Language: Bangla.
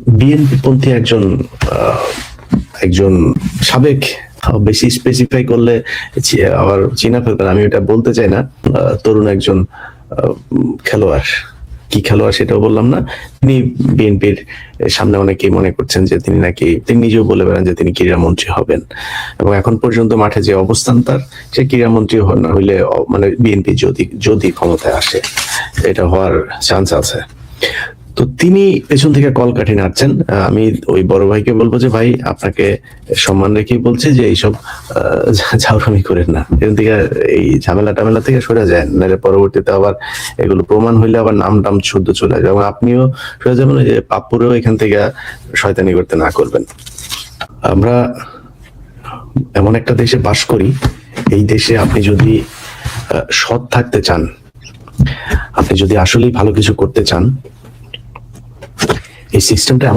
বিএনপি পন্থী একজন একজন সাবেক, বেশি স্পেসিফাই করলে আবার চিনা ফেলবেন, আমি এটা বলতে চাই না, তরুণ একজন খেলোয়াড়, কি খেলোয়াড় সেটাও বললাম না, তিনি বিএনপির সামনে অনেকেই মনে করছেন যে তিনি নিজেও বলে বেড়ান যে তিনি ক্রীড়ামন্ত্রী হবেন, এবং এখন পর্যন্ত মাঠে যে অবস্থান তার, সে ক্রীড়ামন্ত্রী না হইলে মানে বিএনপি যদি ক্ষমতায় আসে, এটা হওয়ার চান্স আছে। তো তিনি পেছন থেকে কলকাঠি নাড়ছেন। আমি ওই বড় ভাইকে বলবো যে ভাই, আপনাকে সম্মান রেখেই বলছি যে এইসব ঝাউরামি করেন না, এখান থেকে এই ঝামেলা থেকে সরে যায়, নাহলে পরবর্তীতে আবার এগুলো প্রমাণ হইলে আবার নাম শুদ্ধ চলে আসবে, এবং আপনিও সরে যাবেন, যে পাপ্পুরেও এখান থেকে শয়তানি করতে না করবেন। আমরা এমন একটা দেশে বাস করি, এই দেশে আপনি যদি সৎ থাকতে চান, আপনি যদি আসলেই ভালো কিছু করতে চান, এই সিস্টেমটা